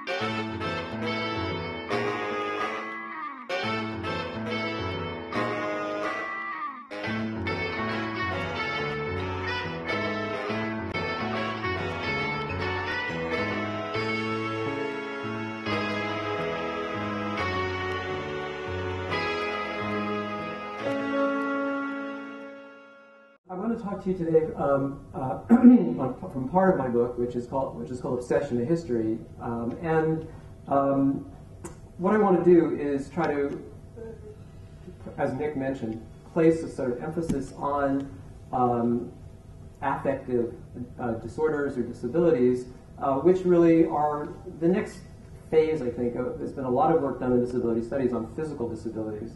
I want to talk to you today from part of my book, which is called Obsession: A History. What I want to do is try to, as Nick mentioned, place a sort of emphasis on affective disorders or disabilities, which really are the next phase, I think. There's been a lot of work done in disability studies on physical disabilities.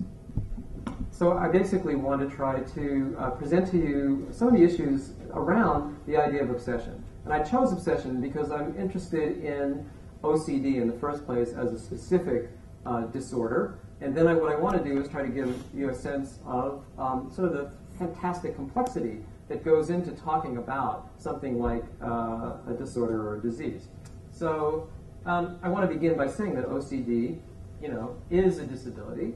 So I basically want to try to present to you some of the issues around the idea of obsession. And I chose obsession because I'm interested in OCD in the first place as a specific disorder. And then what I want to do is try to give you a sense of sort of the fantastic complexity that goes into talking about something like a disorder or a disease. So I want to begin by saying that OCD, is a disability.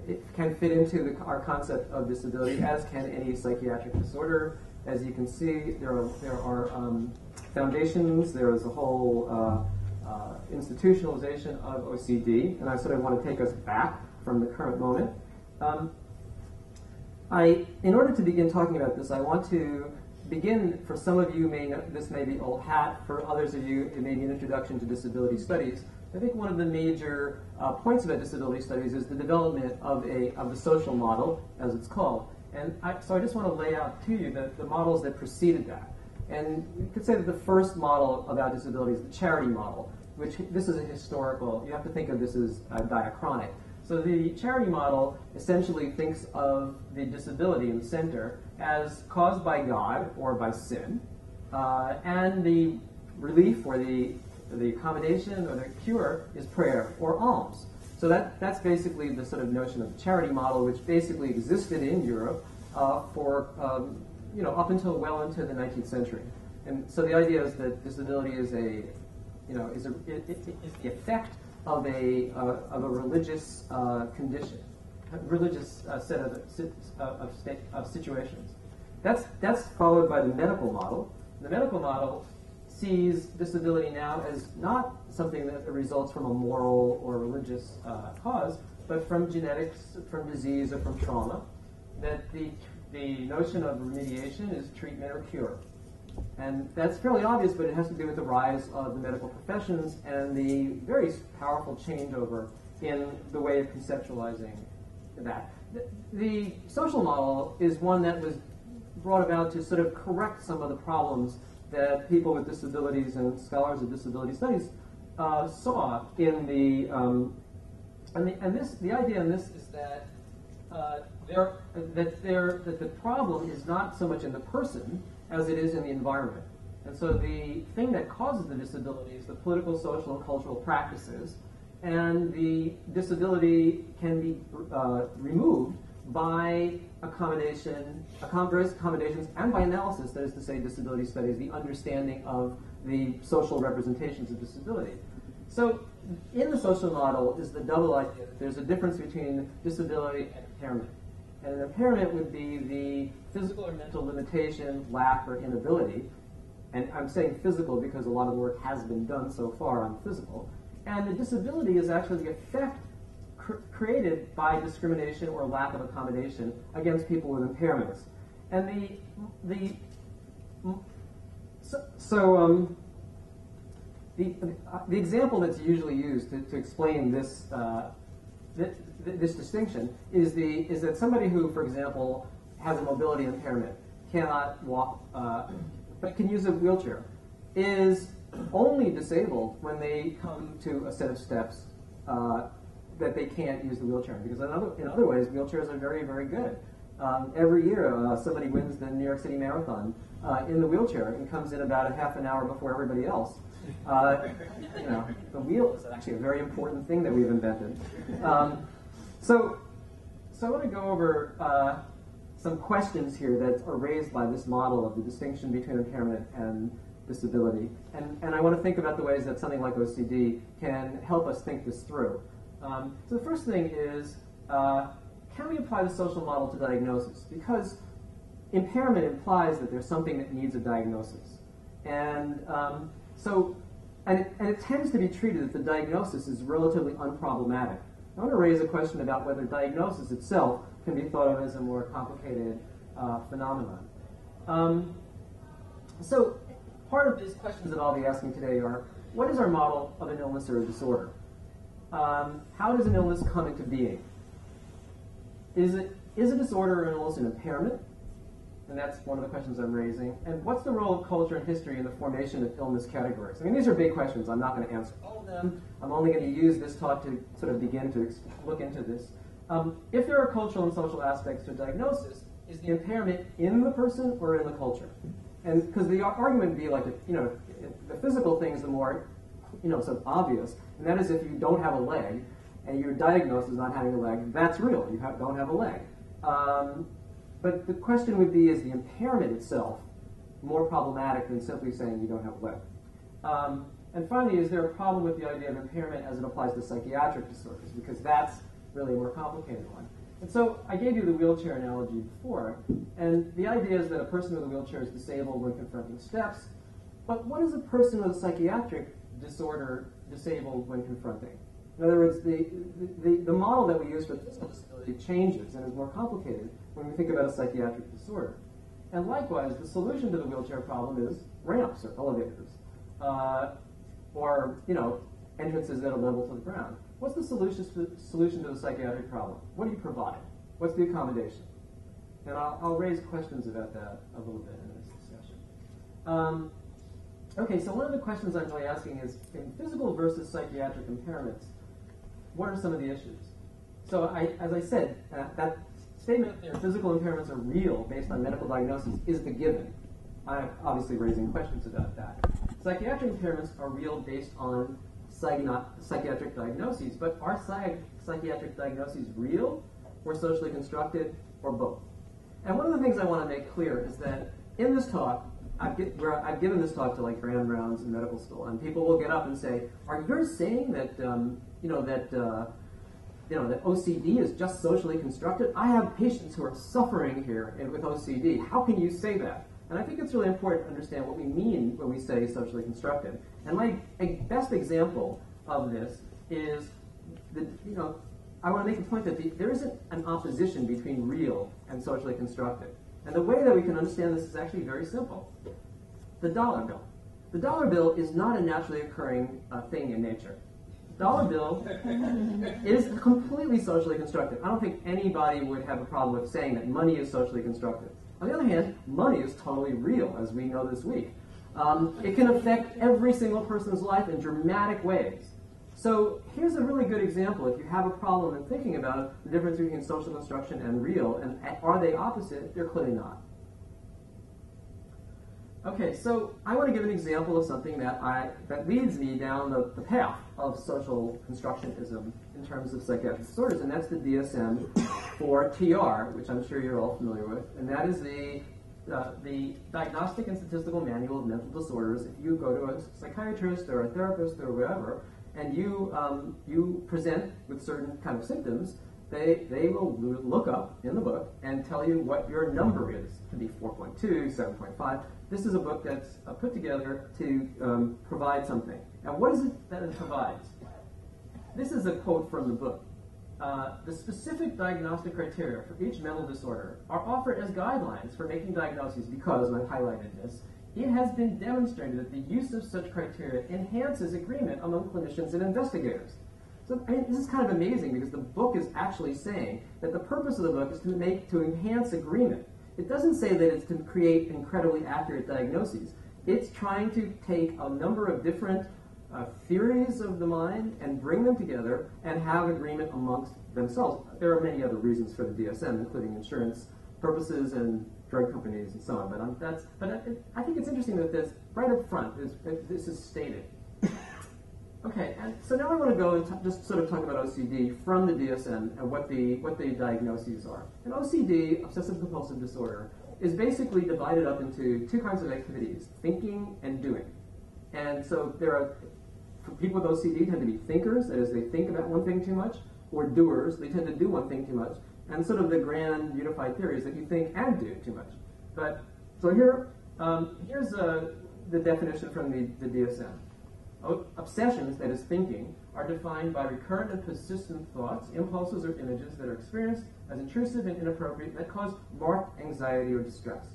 It can fit into our concept of disability, as can any psychiatric disorder. As you can see, there are foundations. There is a whole institutionalization of OCD, and I sort of want to take us back from the current moment. In order to begin talking about this, I want to begin, for some of you, this may be old hat. For others of you, it may be an introduction to disability studies. I think one of the major points about disability studies is the development of the social model, as it's called. And so I just want to lay out to you the models that preceded that. And you could say that the first model about disability is the charity model, which this is a historical, you have to think of this as diachronic. So the charity model essentially thinks of the disability in the center as caused by God or by sin, and the relief or the accommodation or the cure is prayer or alms. So that's basically the sort of notion of the charity model, which basically existed in Europe for up until well into the 19th century. And so the idea is that disability is the effect of a religious condition, a religious set of situations. That's followed by the medical model. The medical model sees disability now as not something that results from a moral or religious cause, but from genetics, from disease, or from trauma. That the notion of remediation is treatment or cure. And that's fairly obvious, but it has to do with the rise of the medical professions and the very powerful changeover in the way of conceptualizing that. The social model is one that was brought about to sort of correct some of the problems that people with disabilities and scholars of disability studies saw in the idea in this is that that the problem is not so much in the person as it is in the environment. And so the thing that causes the disability is the political, social, and cultural practices, and the disability can be removed by various accommodations and by analysis, that is to say disability studies, the understanding of the social representations of disability. So in the social model is the double idea that there's a difference between disability and impairment. And an impairment would be the physical or mental limitation, lack, or inability. And I'm saying physical because a lot of the work has been done so far on physical. And the disability is actually the effect created by discrimination or lack of accommodation against people with impairments. And the example that's usually used to explain this this distinction is that somebody who, for example, has a mobility impairment, cannot walk, but can use a wheelchair, is only disabled when they come to a set of steps that they can't use the wheelchair. Because in other ways, wheelchairs are very, very good. Every year, somebody wins the New York City Marathon in the wheelchair and comes in about a half an hour before everybody else. The wheel is actually a very important thing that we've invented. So I want to go over some questions here that are raised by this model of the distinction between impairment and disability. And I want to think about the ways that something like OCD can help us think this through. So the first thing is, can we apply the social model to diagnosis? Because impairment implies that there's something that needs a diagnosis. And it tends to be treated that the diagnosis is relatively unproblematic. I want to raise a question about whether diagnosis itself can be thought of as a more complicated phenomenon. So part of these questions that I'll be asking today are, what is our model of an illness or a disorder? How does an illness come into being? Is a disorder or an illness an impairment? And that's one of the questions I'm raising. And what's the role of culture and history in the formation of illness categories? I mean, these are big questions. I'm not going to answer all of them. I'm only going to use this talk to sort of begin to look into this. If there are cultural and social aspects to a diagnosis, is the impairment in the person or in the culture? And because the argument would be like, the physical thing is the more, sort of obvious, and that is if you don't have a leg and you're diagnosed as not having a leg, that's real. You don't have a leg. But the question would be, is the impairment itself more problematic than simply saying you don't have a leg? And finally, is there a problem with the idea of impairment as it applies to psychiatric disorders? Because that's really a more complicated one. And so I gave you the wheelchair analogy before, and the idea is that a person with a wheelchair is disabled when confronting steps, but what is a person with a psychiatric disorder disabled when confronting? In other words, the model that we use for physical disability changes and is more complicated when we think about a psychiatric disorder. And likewise, the solution to the wheelchair problem is ramps or elevators, or entrances that are level to the ground. What's the solution to the psychiatric problem? What do you provide? What's the accommodation? And I'll raise questions about that a little bit in this discussion. Okay, so one of the questions I'm really asking is, in physical versus psychiatric impairments, what are some of the issues? So as I said, that statement there, physical impairments are real based on medical diagnosis, is the given. I'm obviously raising questions about that. Psychiatric impairments are real based on psychiatric diagnoses, but are psychiatric diagnoses real or socially constructed or both? And one of the things I want to make clear is that in this talk, I've given this talk to like grand rounds in medical school, and people will get up and say, "Are you saying that that OCD is just socially constructed? I have patients who are suffering here with OCD. How can you say that?" And I think it's really important to understand what we mean when we say socially constructed. And my best example of this is I want to make the point that there isn't an opposition between real and socially constructed. And the way that we can understand this is actually very simple. The dollar bill. The dollar bill is not a naturally occurring thing in nature. The dollar bill is completely socially constructed. I don't think anybody would have a problem with saying that money is socially constructed. On the other hand, money is totally real, as we know this week. It can affect every single person's life in dramatic ways. So here's a really good example. If you have a problem in thinking about the difference between social construction and real, and are they opposite? They're clearly not. Okay, so I want to give an example of something that leads me down the path of social constructionism in terms of psychiatric disorders, and that's the DSM for TR, which I'm sure you're all familiar with, and that is the Diagnostic and Statistical Manual of Mental Disorders. If you go to a psychiatrist or a therapist or whatever, and you present with certain kind of symptoms, they will look up in the book and tell you what your number is. It can be 4.2, 7.5. This is a book that's put together to provide something. And what is it that it provides? This is a quote from the book. The specific diagnostic criteria for each mental disorder are offered as guidelines for making diagnoses because, and I've highlighted this, it has been demonstrated that the use of such criteria enhances agreement among clinicians and investigators. So this is kind of amazing because the book is actually saying that the purpose of the book is to enhance agreement. It doesn't say that it's to create incredibly accurate diagnoses. It's trying to take a number of different theories of the mind and bring them together and have agreement amongst themselves. There are many other reasons for the DSM, including insurance purposes and drug companies and so on. I think it's interesting that this right up front this is stated. Okay, and so now I want to go and just sort of talk about OCD from the DSM and what the diagnoses are. And OCD, obsessive compulsive disorder, is basically divided up into two kinds of activities, thinking and doing. And so there are, people with OCD tend to be thinkers, that is, they think about one thing too much, or doers, they tend to do one thing too much. And sort of the grand unified theory is that you think and do too much. But, so here's the definition from the DSM. Obsessions, that is thinking, are defined by recurrent and persistent thoughts, impulses, or images that are experienced as intrusive and inappropriate that cause marked anxiety or distress.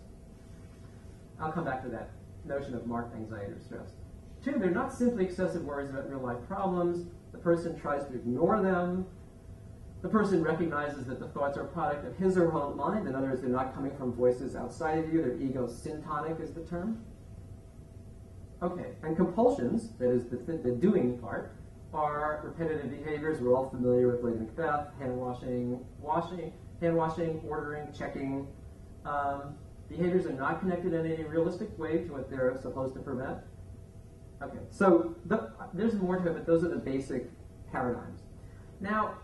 I'll come back to that notion of marked anxiety or distress. Two, they're not simply excessive worries about real-life problems. The person tries to ignore them. The person recognizes that the thoughts are a product of his or her own mind. In other words, they're not coming from voices outside of you. Their ego syntonic is the term. Okay, and compulsions, that is the doing part, are repetitive behaviors. We're all familiar with Lady Macbeth, hand washing, ordering, checking. Behaviors are not connected in any realistic way to what they're supposed to prevent. Okay, so there's more to it, but those are the basic paradigms. Now,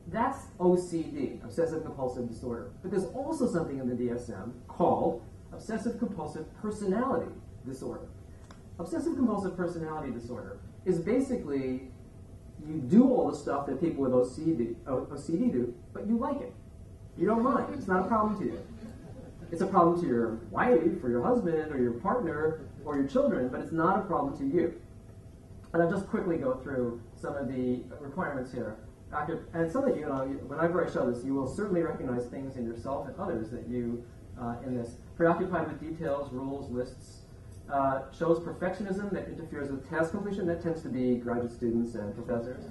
that's OCD, obsessive compulsive disorder. But there's also something in the DSM called obsessive compulsive personality disorder. Obsessive compulsive personality disorder is basically you do all the stuff that people with OCD do, but you like it. You don't mind. It's not a problem to you. It's a problem to your wife or your husband or your partner or your children, but it's not a problem to you. And I'll just quickly go through some of the requirements here. And so that you know, whenever I show this, you will certainly recognize things in yourself and others that you, in this. Preoccupied with details, rules, lists. Shows perfectionism that interferes with task completion. That tends to be graduate students and professors.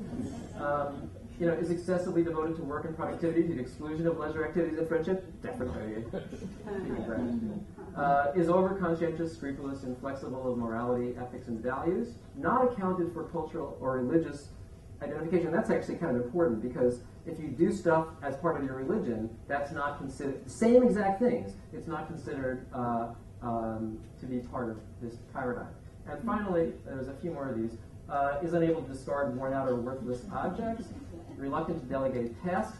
Is excessively devoted to work and productivity to the exclusion of leisure activities and friendship. Definitely. Is over-conscientious, scrupulous, inflexible of morality, ethics, and values. Not accounted for cultural or religious identification. That's actually kind of important because if you do stuff as part of your religion, that's not considered the same exact things. It's not considered to be part of this paradigm. And finally, there's a few more of these. Is unable to discard worn out or worthless objects. Reluctant to delegate tasks.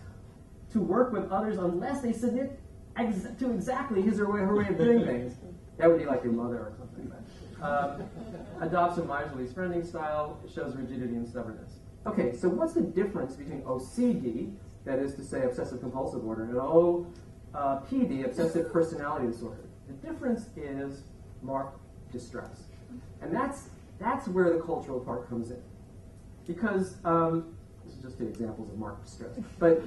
To work with others unless they submit to exactly his or her way of doing things. That would be like your mother or something. Adopts a miserly spending style. Shows rigidity and stubbornness. Okay, so what's the difference between OCD, that is to say obsessive compulsive disorder, and OPD, obsessive personality disorder? The difference is marked distress. And that's where the cultural part comes in. Because, this is just two examples of marked distress. But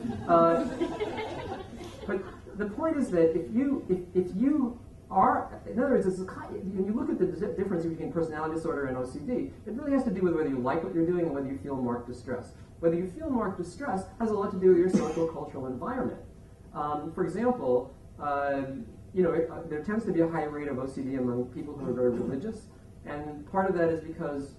the point is that if you are, in other words, when you look at the difference between personality disorder and OCD, it really has to do with whether you like what you're doing and whether you feel marked distress. Whether you feel marked distress has a lot to do with your social cultural environment. For example, there tends to be a high rate of OCD among people who are very religious, and part of that is because,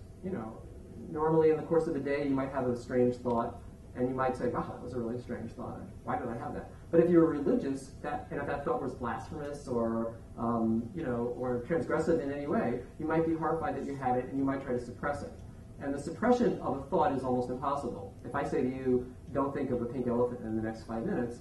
normally in the course of the day you might have a strange thought, and you might say, wow, that was a really strange thought. Why did I have that? But if you're religious, and if that thought was blasphemous or transgressive in any way, you might be horrified that you had it, and you might try to suppress it. And the suppression of a thought is almost impossible. If I say to you, don't think of a pink elephant in the next 5 minutes,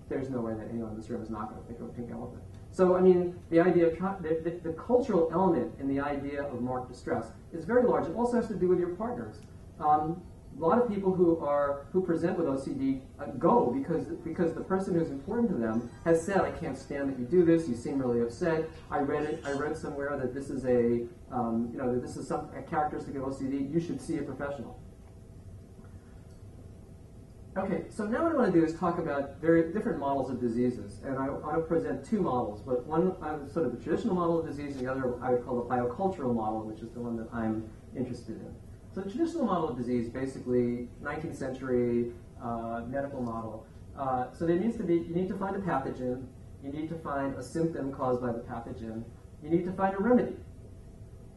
there's no way that anyone in this room is not going to think of a pink elephant. So, I mean, the idea of the cultural element in the idea of marked distress is very large. It also has to do with your partners. A lot of people who present with OCD go because the person who's important to them has said, I can't stand that you do this. You seem really upset. I read somewhere that this is that this is a characteristic of OCD. You should see a professional. Okay, so now what I want to do is talk about very different models of diseases, and I want to present two models, but one sort of the traditional model of disease, and the other I would call the biocultural model, which is the one that I'm interested in. So the traditional model of disease, basically 19th century medical model. So there needs to be, you need to find a pathogen, you need to find a symptom caused by the pathogen, you need to find a remedy.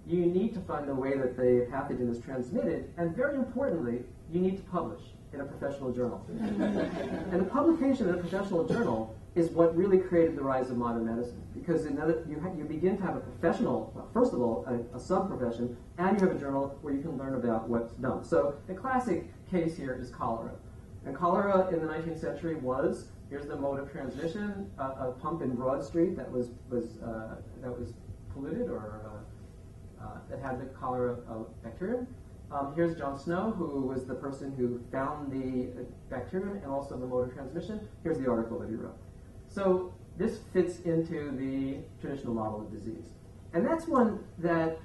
You need to find the way that the pathogen is transmitted, and very importantly, you need to publish in a professional journal. And the publication in a professional journal is what really created the rise of modern medicine. Because you begin to have a professional, first of all, a sub-profession, and you have a journal where you can learn about what's done. So the classic case here is cholera. And cholera in the 19th century was Here's the mode of transmission: a pump in Broad Street that was polluted or that had the cholera bacterium. Here's John Snow, who was the person who found the bacterium and also the mode of transmission. Here's the article that he wrote. So this fits into the traditional model of disease. And that's one that,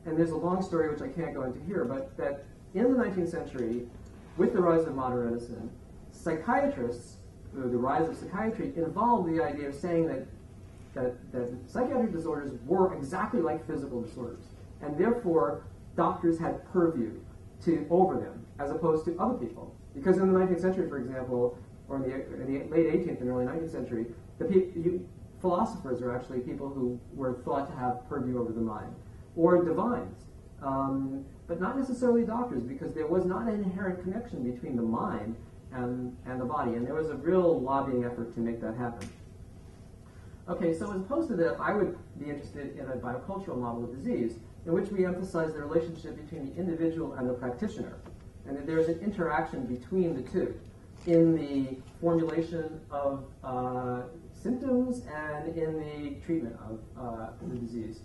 and there's a long story which I can't go into here, but that in the 19th century, with the rise of modern medicine, psychiatrists, the rise of psychiatry, involved the idea of saying that psychiatric disorders were exactly like physical disorders, and therefore doctors had purview over them as opposed to other people. Because in the 19th century, for example, or in the late 18th and early 19th century, philosophers are actually people who were thought to have purview over the mind, or divines, but not necessarily doctors, because there was not an inherent connection between the mind and the body, and there was a real lobbying effort to make that happen. Okay, so as opposed to that, I would be interested in a biocultural model of disease in which we emphasize the relationship between the individual and the practitioner, and that there's an interaction between the two in the formulation of symptoms and in the treatment of the disease.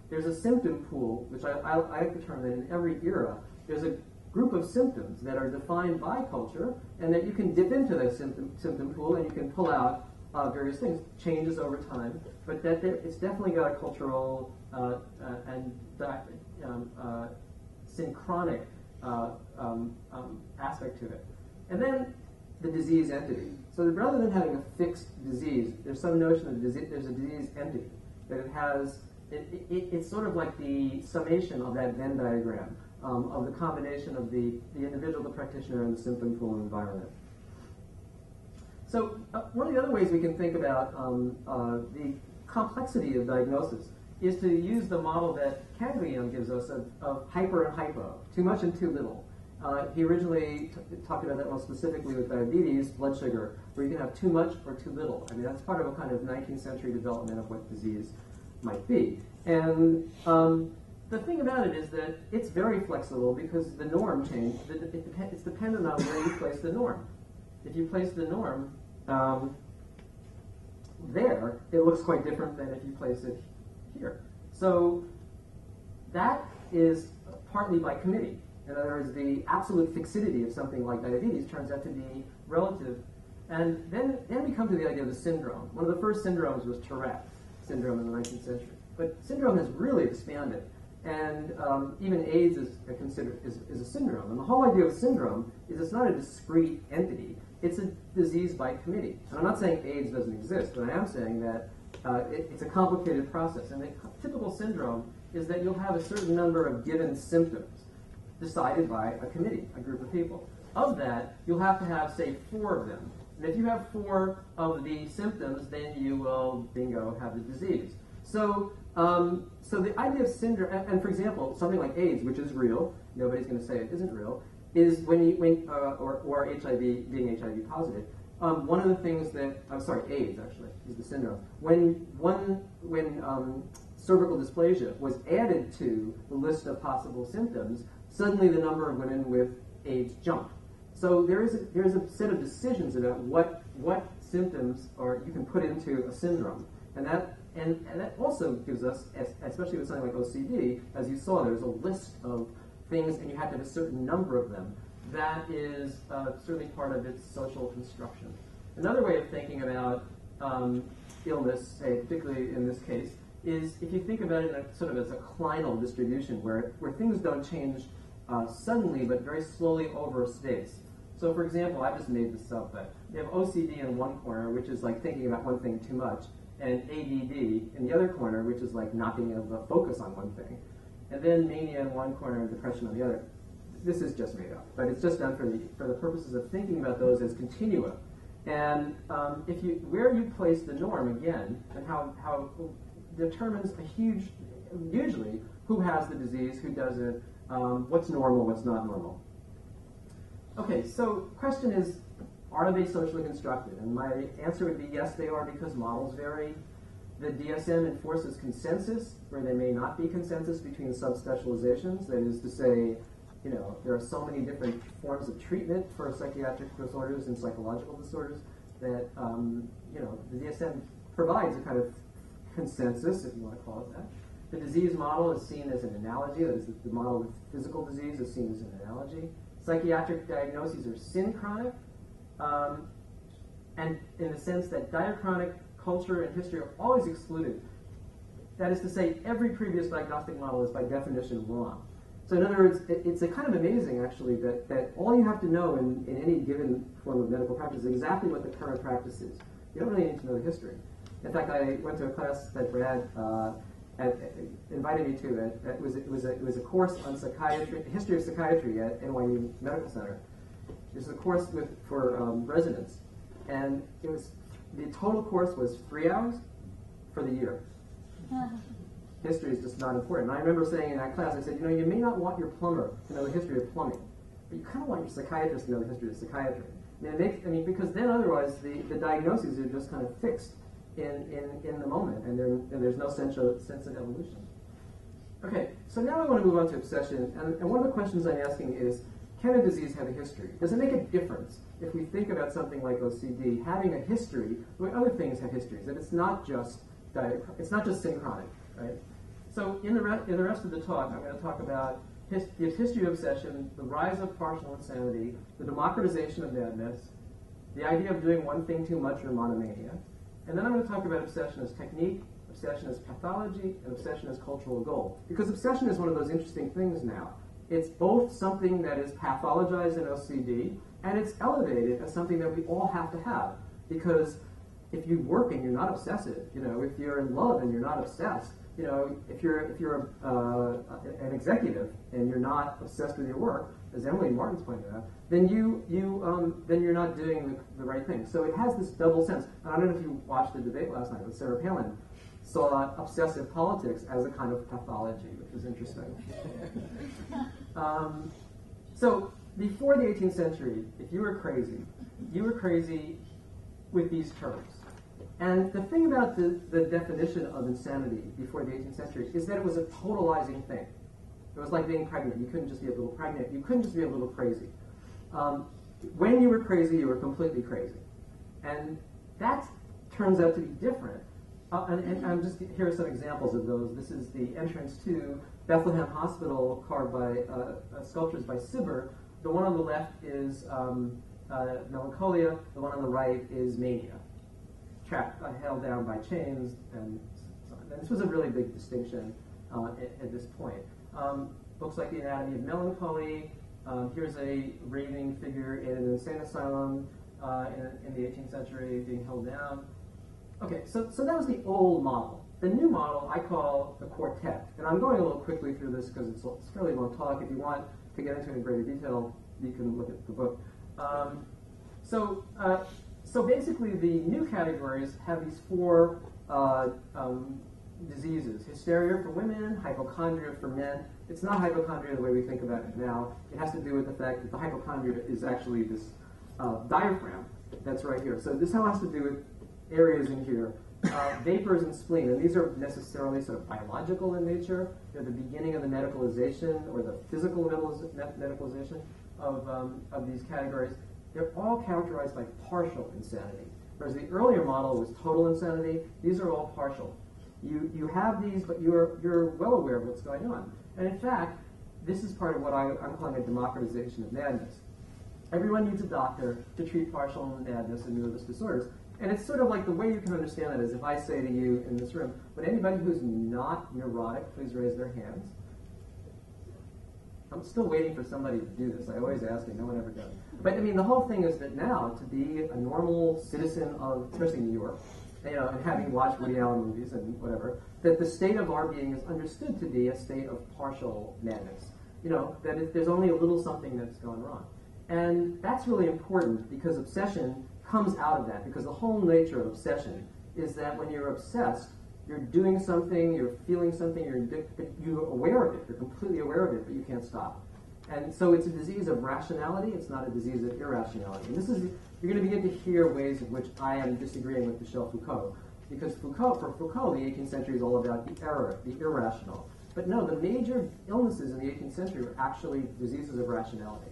There's a symptom pool, which I like the term that in every era, there's a group of symptoms that are defined by culture, and that you can dip into that symptom pool and you can pull out various things, changes over time, but that it's definitely got a cultural and synchronic aspect to it. And then the disease entity. So that rather than having a fixed disease, there's some notion of there's a disease entity, that it has, it's sort of like the summation of that Venn diagram of the combination of the individual, the practitioner, and the symptom pool environment. So one of the other ways we can think about the complexity of diagnosis is to use the model that Caglione gives us of hyper and hypo, too much and too little. He originally talked about that most specifically with diabetes, blood sugar, where you can have too much or too little. I mean, that's part of a kind of 19th century development of what disease might be. And the thing about it is that it's very flexible because the norm changed. It's dependent on where you place the norm. If you place the norm there, it looks quite different than if you place it here. So that is partly by committee. In other words, the absolute fixity of something like diabetes turns out to be relative. And then we come to the idea of the syndrome. One of the first syndromes was Tourette syndrome in the 19th century. But syndrome has really expanded. And even AIDS is a syndrome. And the whole idea of syndrome is it's not a discrete entity. It's a disease by committee. And I'm not saying AIDS doesn't exist, but I am saying that it's a complicated process. And the typical syndrome is that you'll have a certain number of given symptoms decided by a committee, a group of people. Of that, you'll have to have, say, 4 of them. And if you have 4 of the symptoms, then you will, bingo, have the disease. So the idea of syndrome, and for example, something like AIDS, which is real, nobody's going to say it isn't real, is or HIV, being HIV positive. One of the things that, AIDS actually is the syndrome. When cervical dysplasia was added to the list of possible symptoms, suddenly the number of women with AIDS jumped. So there's a set of decisions about what symptoms you can put into a syndrome, and that also gives us, especially with something like OCD, as you saw, there's a list of things, and you have to have a certain number of them. That is certainly part of its social construction. Another way of thinking about illness, say, particularly in this case, is if you think about it sort of as a clinal distribution, where things don't change suddenly, but very slowly over space. So, for example, I just made this up, but you have OCD in one corner, which is like thinking about one thing too much, and ADD in the other corner, which is like not being able to focus on one thing. And then mania in one corner and depression on the other. This is just made up, but it's just done for the purposes of thinking about those as continua. And where you place the norm again, and how determines usually who has the disease, who doesn't, what's normal, what's not normal. Okay, so question is, are they socially constructed? And my answer would be yes, they are, because models vary. The DSM enforces consensus, where there may not be consensus between subspecializations. That is to say, there are so many different forms of treatment for psychiatric disorders and psychological disorders that the DSM provides a kind of consensus, if you want to call it that. The disease model is seen as an analogy. That is, the model with physical disease is seen as an analogy. Psychiatric diagnoses are synchronic, and in the sense that diachronic culture and history are always excluded. That is to say, every previous diagnostic model is by definition wrong. So in other words, it's a kind of amazing, actually, that all you have to know in any given form of medical practice is exactly what the current practice is. You don't really need to know the history. In fact, I went to a class that Brad invited me to. It was a course on psychiatry, history of psychiatry at NYU Medical Center. It was a course for residents, and the total course was 3 hours for the year. History is just not important. And I remember saying in that class, I said, you may not want your plumber to know the history of plumbing, but you kind of want your psychiatrist to know the history of psychiatry. Because then otherwise the diagnoses are just kind of fixed in the moment, and there's no sense of evolution. Okay, so now I want to move on to obsession, and one of the questions I'm asking is, can a disease have a history? Does it make a difference if we think about something like OCD having a history the way other things have histories, that it's not just synchronic, right? So in the rest of the talk, I'm going to talk about the history of obsession, the rise of partial insanity, the democratization of madness, the idea of doing one thing too much or monomania, and then I'm going to talk about obsession as technique, obsession as pathology, and obsession as cultural goal. Because obsession is one of those interesting things now. It's both something that is pathologized in OCD, and it's elevated as something that we all have to have. Because if you work and you're not obsessive, if you're in love and you're not obsessed, if you're an executive and you're not obsessed with your work, as Emily Martin's pointed out, then then you're not doing the right thing. So it has this double sense. And I don't know if you watched the debate last night, but Sarah Palin saw obsessive politics as a kind of pathology, which is interesting. So before the 18th century, if you were crazy with these terms. And the thing about the definition of insanity before the 18th century is that it was a totalizing thing. It was like being pregnant. You couldn't just be a little pregnant. You couldn't just be a little crazy. When you were crazy, you were completely crazy. And that turns out to be different. And I'm just, here are some examples of those. This is the entrance to Bethlehem Hospital carved by sculptures by Cibber. The one on the left is melancholia. The one on the right is mania. Trapped, held down by chains, and so on. And this was a really big distinction at this point. Books like The Anatomy of Melancholy. Here's a raving figure in an insane asylum in the 18th century being held down. Okay, so that was the old model. The new model I call the quartet. And I'm going a little quickly through this because it's a fairly long talk. If you want to get into it in greater detail, you can look at the book. So basically the new categories have these 4 diseases. Hysteria for women, hypochondria for men. It's not hypochondria the way we think about it now. It has to do with the fact that the hypochondria is actually this diaphragm that's right here. So this has to do with areas in here. Vapors and spleen, and these are necessarily sort of biological in nature. They're the beginning of the medicalization or the physical medicalization of these categories. They're all characterized by partial insanity. Whereas the earlier model was total insanity, these are all partial. You have these, but you're well aware of what's going on. And in fact, this is part of what I'm calling a democratization of madness. Everyone needs a doctor to treat partial madness and nervous disorders. And it's sort of like the way you can understand that is if I say to you in this room, would anybody who's not neurotic please raise their hands? I'm still waiting for somebody to do this. I always ask and no one ever does. But I mean, the whole thing is that now to be a normal citizen of, especially New York, and having watched Woody Allen movies and whatever, that the state of our being is understood to be a state of partial madness. That if there's only a little something that's gone wrong. And that's really important because obsession comes out of that, because the whole nature of obsession is that when you're obsessed, you're doing something, you're feeling something, you're aware of it, you're completely aware of it, but you can't stop. And so it's a disease of rationality, it's not a disease of irrationality. And this is, you're going to begin to hear ways in which I am disagreeing with Michel Foucault. Because for Foucault, the 18th century is all about the error, the irrational. But no, the major illnesses in the 18th century were actually diseases of rationality.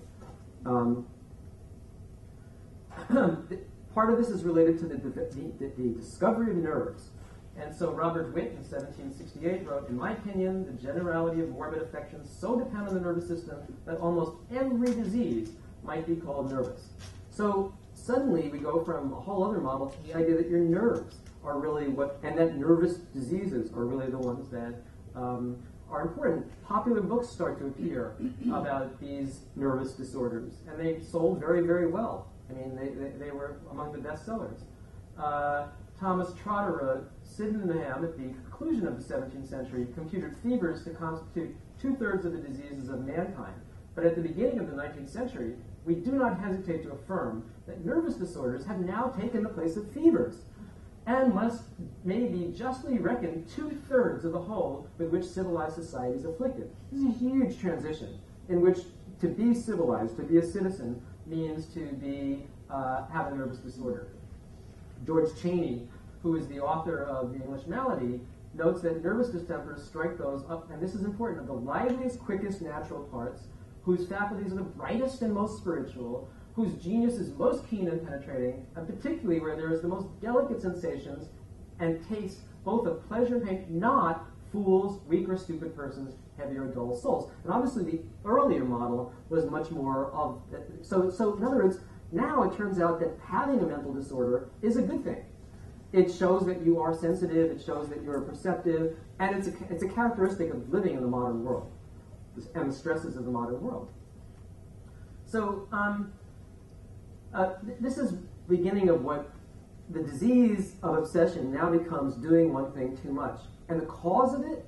part of this is related to the discovery of nerves. And so Robert Witt in 1768 wrote, "In my opinion, the generality of morbid affections so depend on the nervous system that almost every disease might be called nervous." So suddenly we go from a whole other model to the idea that your nerves are really what, and that nervous diseases are really the ones that are important. Popular books start to appear about these nervous disorders, and they sold very, very well. I mean, they were among the bestsellers. Thomas Trotter, Sydenham, at the conclusion of the 17th century, computed fevers to constitute 2/3 of the diseases of mankind. But at the beginning of the 19th century, we do not hesitate to affirm that nervous disorders have now taken the place of fevers, and must maybe justly reckon 2/3 of the whole with which civilized society is afflicted. This is a huge transition in which to be civilized, to be a citizen, means to be have a nervous disorder. George Cheney, who is the author of The English Malady, notes that nervous distempers strike those up, and this is important, of the liveliest, quickest natural parts, whose faculties are the brightest and most spiritual, whose genius is most keen and penetrating, and particularly where there is the most delicate sensations and taste both of pleasure and pain, not fools, weak or stupid persons, heavy or dull souls. And obviously the earlier model was much more of, so in other words, now it turns out that having a mental disorder is a good thing. It shows that you are sensitive, it shows that you're perceptive, and it's a characteristic of living in the modern world and the stresses of the modern world. So this is beginning of what the disease of obsession now becomes doing one thing too much. And the cause of it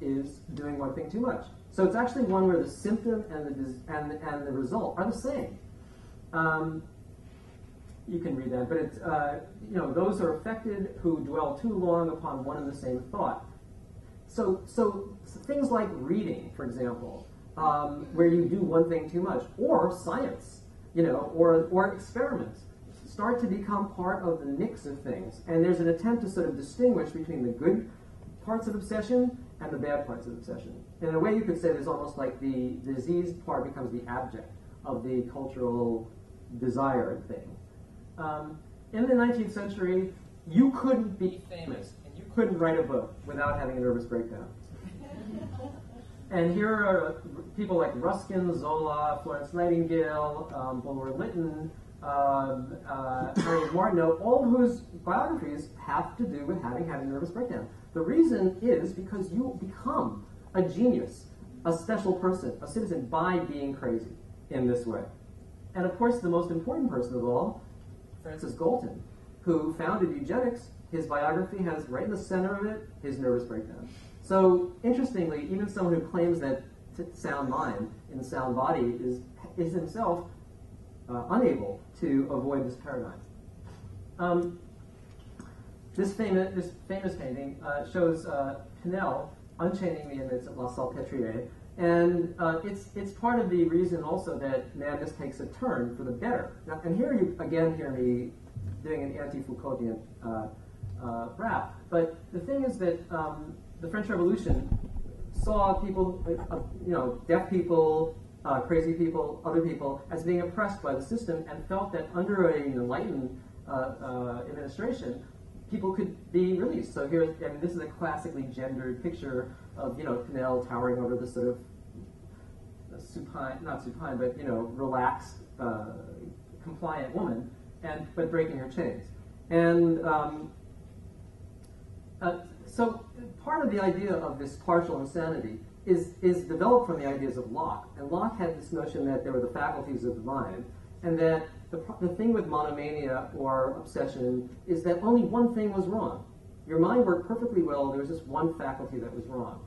is doing one thing too much. So it's actually one where the symptom and the result are the same. You can read that, but it's, those are affected who dwell too long upon one and the same thought. So things like reading, for example, where you do one thing too much, or science, or experiments, start to become part of the mix of things. And there's an attempt to sort of distinguish between the good parts of obsession and the bad parts of obsession. In a way, you could say there's almost like the disease part becomes the abject of the cultural desired thing. In the 19th century, you couldn't be famous and you couldn't write a book without having a nervous breakdown. And here are people like Ruskin, Zola, Florence Nightingale, Bulwer Lytton, Harriet Martineau, all whose biographies have to do with having had a nervous breakdown. The reason is because you become a genius, a special person, a citizen, by being crazy in this way. And of course, the most important person of all, Francis Galton, who founded eugenics. His biography has right in the center of it his nervous breakdown. So interestingly, even someone who claims that sound mind in the sound body is himself unable to avoid this paradigm. This famous painting shows Pinel unchaining the inmates at La Salpêtrière, and it's part of the reason also that madness takes a turn for the better. Now, and here you again hear me doing an anti-Foucauldian rap, but the thing is that the French Revolution saw people, deaf people, crazy people, other people, as being oppressed by the system, and felt that under an enlightened administration, people could be released. So here, this is a classically gendered picture of, Pinel towering over this sort of supine, not supine, but, relaxed, compliant woman, but breaking her chains. And so part of the idea of this partial insanity is developed from the ideas of Locke. And Locke had this notion that there were the faculties of the mind, and that the thing with monomania or obsession is that only one thing was wrong. Your mind worked perfectly well, there was just one faculty that was wrong.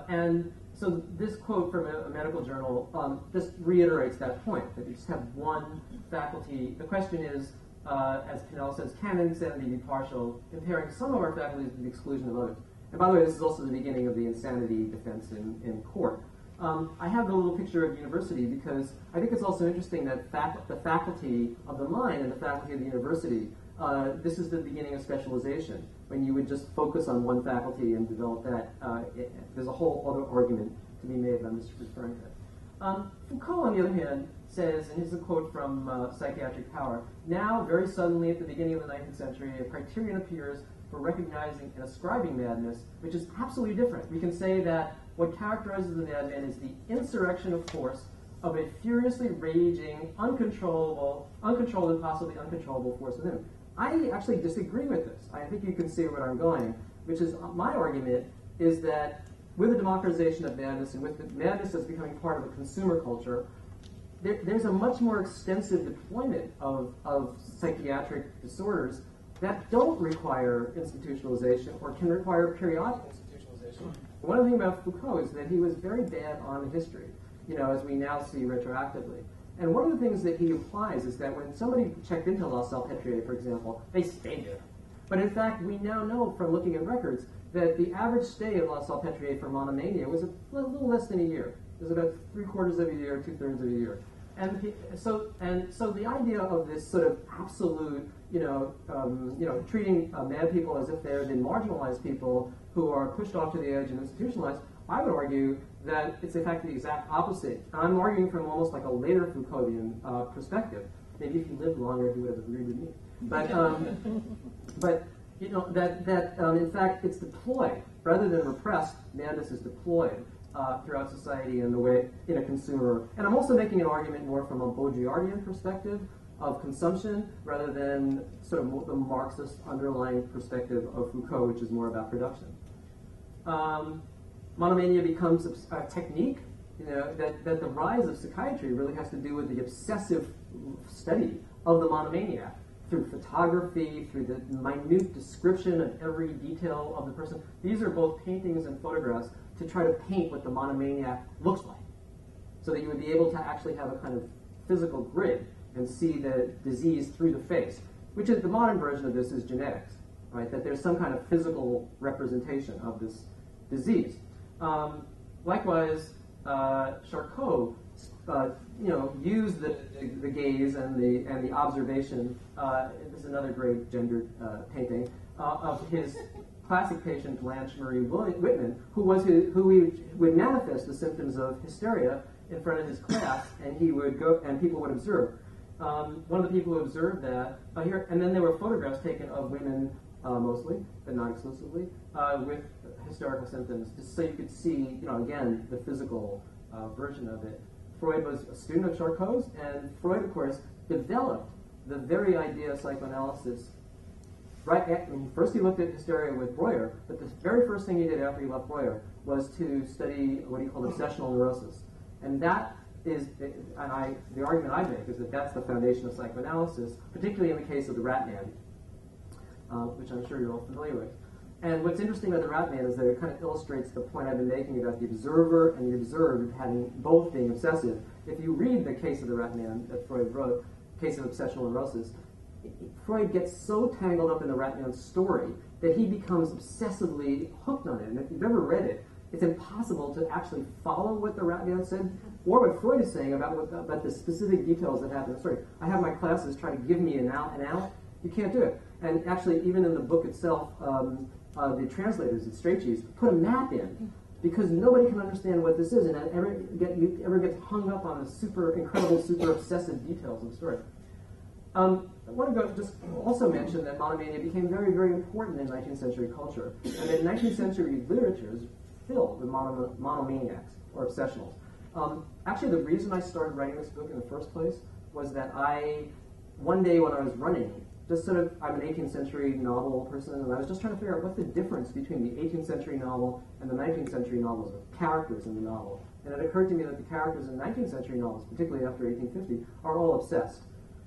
And so this quote from a medical journal just reiterates that point, that you just have one faculty. The question is, as Pinel says, can insanity be partial, impairing some of our faculties to the exclusion of others? And by the way, this is also the beginning of the insanity defense in court. I have the little picture of university because I think it's also interesting that the faculty of the mind and the faculty of the university, this is the beginning of specialization. When you would just focus on one faculty and develop that, there's a whole other argument to be made, but I'm just referring to it. Foucault, on the other hand, says, and here's a quote from Psychiatric Power, "Now, very suddenly at the beginning of the 19th century, a criterion appears for recognizing and ascribing madness, which is absolutely different. We can say that what characterizes the madman is the insurrection of force of a furiously raging, uncontrolled and possibly uncontrollable force within him." I actually disagree with this. I think you can see where I'm going, which is my argument is that with the democratization of madness and with the madness as becoming part of a consumer culture, there's a much more extensive deployment of psychiatric disorders that don't require institutionalization or can require periodic institutionalization. One of the things about Foucault is that he was very bad on history, as we now see retroactively. And one of the things that he applies is that when somebody checked into La Salpêtrière, for example, they stayed there. But in fact, we now know from looking at records that the average stay of La Salpêtrière for monomania was a little less than a year. It was about 3/4 of a year, 2/3 of a year. And so the idea of this sort of absolute, treating mad people as if they're the marginalized people who are pushed off to the edge and institutionalized, I would argue that it's in fact the exact opposite. I'm arguing from almost like a later Foucauldian perspective. Maybe if you lived longer, you would have agreed with me. But in fact it's deployed rather than repressed. Madness is deployed throughout society in the way in a consumer. And I'm also making an argument more from a Baudrillardian perspective of consumption rather than sort of the Marxist underlying perspective of Foucault, which is more about production. Monomania becomes a technique, that the rise of psychiatry really has to do with the obsessive study of the monomaniac through photography, through the minute description of every detail of the person. These are both paintings and photographs to try to paint what the monomaniac looks like, so that you would be able to actually have a kind of physical grid and see the disease through the face, which is the modern version of this is genetics, right? That there's some kind of physical representation of this disease. Likewise, Charcot, used the gaze and the observation. This is another great gendered painting of his classic patient Blanche Marie Whitman, who would manifest the symptoms of hysteria in front of his class, and he would go, and people would observe. One of the people who observed that here, and then there were photographs taken of women, mostly, but not exclusively, with hysterical symptoms, just so you could see, again, the physical version of it. Freud was a student of Charcot's, and Freud, of course, developed the very idea of psychoanalysis. First he looked at hysteria with Breuer, but the very first thing he did after he left Breuer was to study what he called obsessional neurosis. And that is, the argument I make is that that's the foundation of psychoanalysis, particularly in the case of the rat man, which I'm sure you're all familiar with. And what's interesting about the rat man is that it kind of illustrates the point I've been making about the observer and the observed having both being obsessive. If you read the case of the rat man that Freud wrote, Case of Obsessional Neurosis, Freud gets so tangled up in the rat man's story that he becomes obsessively hooked on it. And if you've ever read it, it's impossible to actually follow what the rat man said or what Freud is saying about the specific details that happen in the story. I have my classes try to give me an out. You can't do it. And actually, even in the book itself, the translators at Strachey's put a map in because nobody can understand what this is, and you ever get hung up on the super obsessive details of the story. I want to just also mention that monomania became very, very important in 19th century culture, and that 19th century literature is filled with monomaniacs or obsessionals. Actually, the reason I started writing this book in the first place was that one day when I was running, I'm an 18th century novel person, and I was just trying to figure out what's the difference between the 18th century novel and the 19th century novels of characters in the novel. And it occurred to me that the characters in 19th century novels, particularly after 1850, are all obsessed.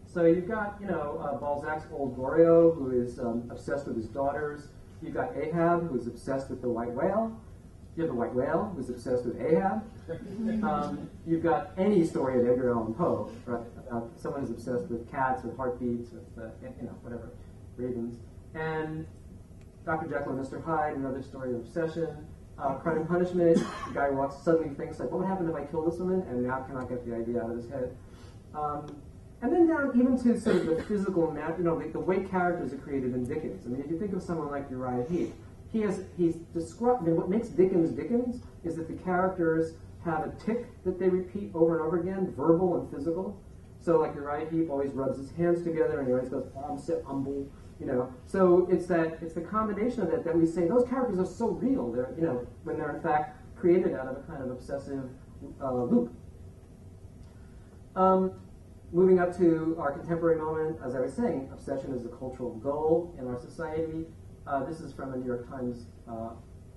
So you've got, Balzac's Old Goriot, who is obsessed with his daughters. You've got Ahab, who's obsessed with the white whale. You have the white whale, who's obsessed with Ahab. You've got any story of Edgar Allan Poe, right? Someone who's obsessed with cats, with heartbeats, with, whatever, ravens. And Dr. Jekyll and Mr. Hyde, another story of obsession. Crime and Punishment, the guy suddenly thinks, like, what would happen if I killed this woman? And now cannot get the idea out of his head. And then down even to sort of the physical, the way characters are created in Dickens. I mean, if you think of someone like Uriah Heep, he's described, what makes Dickens Dickens is that the characters have a tic that they repeat over and over again, verbal and physical. So like Uriah Heep always rubs his hands together and he always goes, sit humble, So it's the combination of that we say those characters are so real. They're, when they're in fact created out of a kind of obsessive loop. Moving up to our contemporary moment, as I was saying, obsession is a cultural goal in our society. This is from a New York Times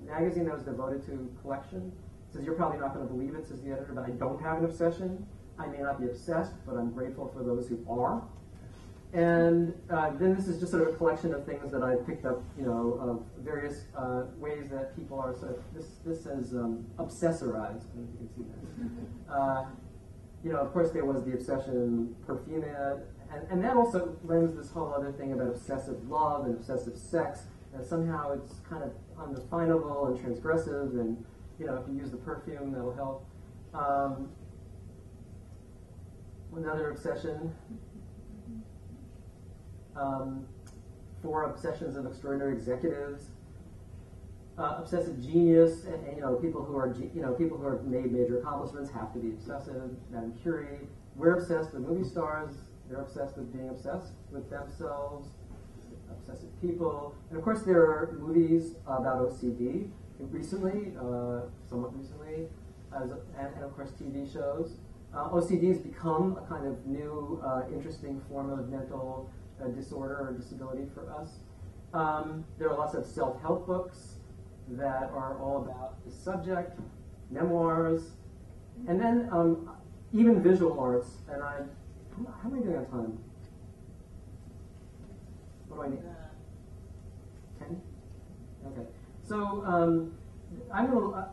magazine that was devoted to collection. It says, "You're probably not going to believe it," says the editor, "but I don't have an obsession. I may not be obsessed, but I'm grateful for those who are." And then this is just sort of a collection of things that I picked up, of various ways that people are sort of, this says obsessorized. I don't know if you can see that. Of course there was the obsession perfume ad, and that also lends this whole other thing about obsessive love and obsessive sex, and somehow it's kind of undefinable and transgressive, and if you use the perfume, that'll help. Another obsession, 4 obsessions of extraordinary executives. Obsessive genius, and people who have made major accomplishments have to be obsessive. Madame Curie, we're obsessed with movie stars. They're obsessed with being obsessed with themselves. Obsessive people, and of course there are movies about OCD recently, somewhat recently, and of course TV shows. OCD has become a kind of new, interesting form of mental disorder or disability for us. There are lots of self-help books that are all about the subject, memoirs, and then even visual arts. And how am I doing on time? What do I need? 10? Okay. So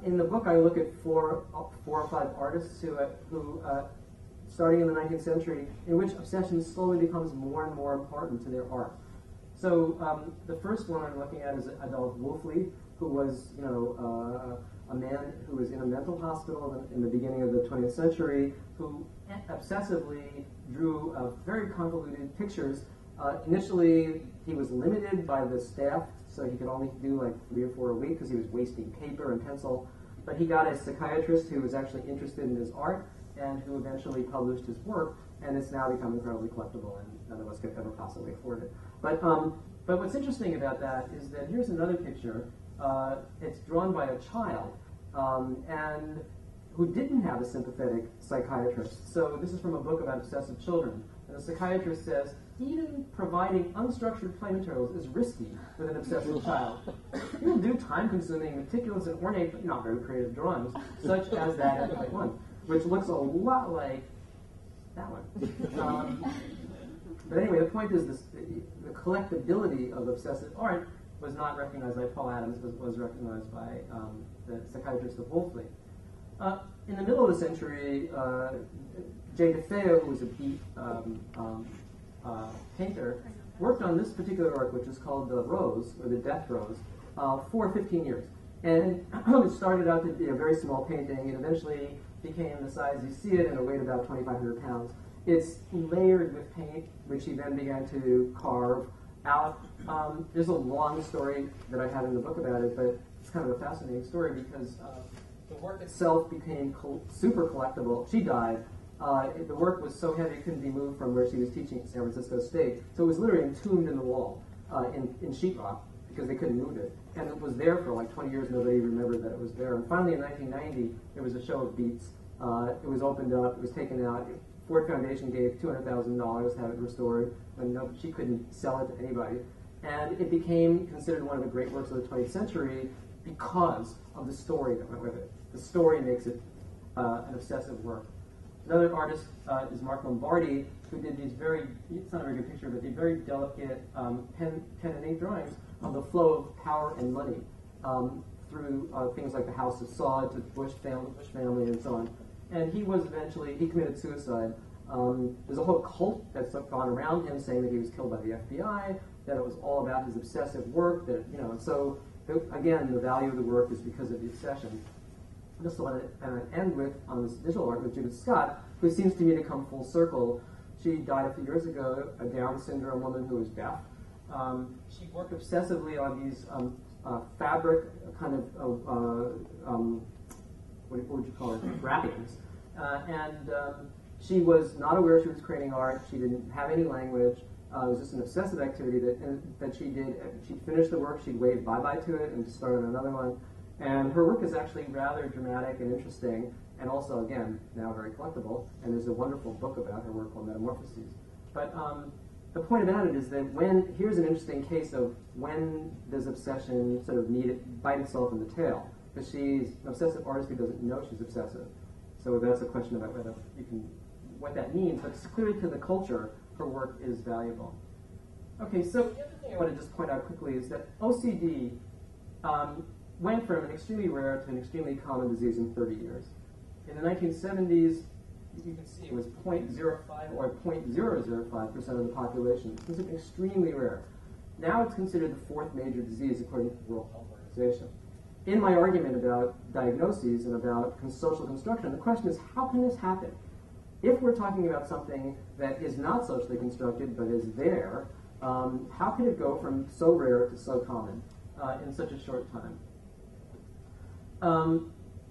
in the book, I look at four or five artists who starting in the 19th century, in which obsession slowly becomes more and more important to their art. So the first one I'm looking at is Adolf Wolfli, who was, a man who was in a mental hospital in the beginning of the 20th century, who obsessively drew very convoluted pictures. Initially, he was limited by the staff, so he could only do like 3 or 4 a week because he was wasting paper and pencil. But he got a psychiatrist who was actually interested in his art and who eventually published his work, and it's now become incredibly collectible, and none of us could ever possibly afford it. But what's interesting about that is that here's another picture. It's drawn by a child, and who didn't have a sympathetic psychiatrist. So this is from a book about obsessive children. And the psychiatrist says, even providing unstructured play materials is risky with an obsessive child. You'll do time-consuming, meticulous, and ornate, but not very creative drawings, such as that at play 1, which looks a lot like that one. But anyway, the point is the collectability of obsessive art was not recognized by Paul Adams, but was recognized by the psychiatrist of Wolfli. In the middle of the century, J. DeFeo, who was a beat painter, worked on this particular work, which is called The Rose, or The Death Rose, for 15 years. And it started out to be a very small painting. It eventually became the size you see it, and it weighed about 2,500 pounds. It's layered with paint, which he then began to carve out. There's a long story that I have in the book about it, but it's kind of a fascinating story because the work itself became super collectible. She died. The work was so heavy it couldn't be moved from where she was teaching at San Francisco State. So it was literally entombed in the wall in sheetrock because they couldn't move it. And it was there for like 20 years. Nobody remembered that it was there. And finally in 1990, there was a show of beats. It was opened up. It was taken out. Ford Foundation gave $200,000 to have it restored. And she couldn't sell it to anybody. And it became considered one of the great works of the 20th century because of the story that went with it. The story makes it an obsessive work. Another artist is Mark Lombardi, who did these it's not a very good picture, but these very delicate pen and ink drawings of the flow of power and money through things like the House of Sod to the Bush family, and so on. And he committed suicide. There's a whole cult that's gone around him saying that he was killed by the FBI, that it was all about his obsessive work, so again, the value of the work is because of the obsession. This is what I end with on this visual art with Judith Scott, who seems to me to come full circle. She died a few years ago, a Down syndrome woman who was deaf. She worked obsessively on these fabric kind of what would you call it, wrappings. She was not aware she was creating art. She didn't have any language. It was just an obsessive activity that she did. She'd finish the work, she'd wave bye-bye to it, and start on another one. And her work is actually rather dramatic and interesting, and also, again, now very collectible. And there's a wonderful book about her work called Metamorphoses. But the point about it is that here's an interesting case of when does obsession sort of bite itself in the tail. Because she's an obsessive artist who doesn't know she's obsessive. So that's a question about what that means, but clearly to the culture, her work is valuable. Okay, so the other thing I want to just point out quickly is that OCD went from an extremely rare to an extremely common disease in 30 years. In the 1970s, you can see it was 0.05 or 0.005% of the population. It was extremely rare. Now it's considered the fourth major disease according to the World Health Organization. In my argument about diagnoses and about social construction, the question is, how can this happen? If we're talking about something that is not socially constructed but is there, how can it go from so rare to so common in such a short time?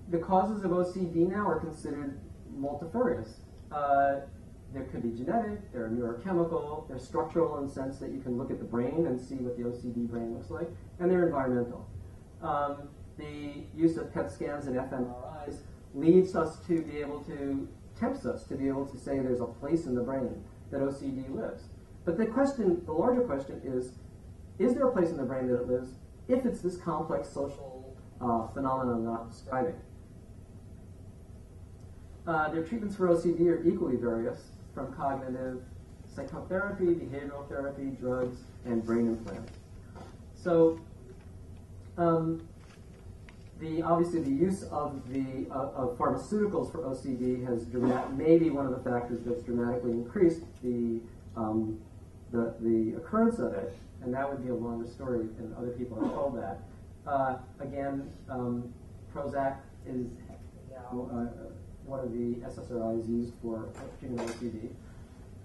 The causes of OCD now are considered multifarious. There could be genetic, they're neurochemical, they're structural in the sense that you can look at the brain and see what the OCD brain looks like, and they're environmental. The use of PET scans and fMRIs leads us to be able to, tempts us to be able to say there's a place in the brain that OCD lives. But the larger question is there a place in the brain that it lives if it's this complex social phenomenon I'm not describing? Their treatments for OCD are equally various, from cognitive psychotherapy, behavioral therapy, drugs, and brain implants. So, obviously the use of pharmaceuticals for OCD has maybe one of the factors that's dramatically increased the occurrence of it, and that would be a longer story, and other people have told that. Again, Prozac is now one of the SSRIs used for treating OCD.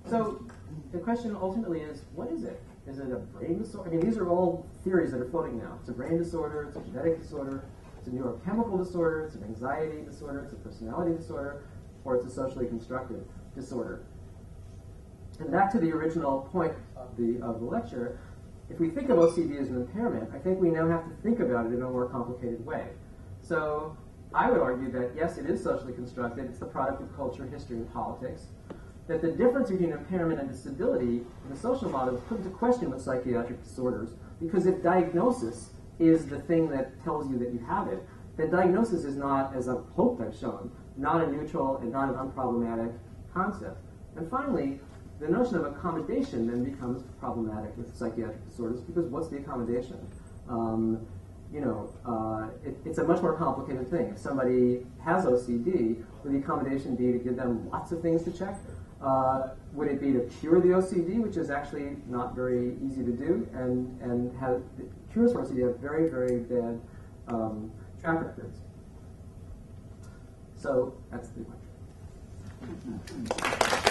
So the question ultimately is, what is it? Is it a brain disorder? I mean, these are all theories that are floating now. It's a brain disorder, it's a genetic disorder, it's a neurochemical disorder, it's an anxiety disorder, it's a personality disorder, or it's a socially constructed disorder. And back to the original point of the lecture, if we think of OCD as an impairment, I think we now have to think about it in a more complicated way. So I would argue that, yes, it is socially constructed. It's the product of culture, history, and politics. That the difference between impairment and disability in the social model is put into question with psychiatric disorders, because if diagnosis is the thing that tells you that you have it, then diagnosis is not, as I hope I've shown, not a neutral and not an unproblematic concept. And finally, the notion of accommodation then becomes problematic with psychiatric disorders, because what's the accommodation? It's a much more complicated thing. If somebody has OCD, would the accommodation be to give them lots of things to check? Would it be to cure the OCD, which is actually not very easy to do, and cures for OCD have very, very bad track records. So that's the question.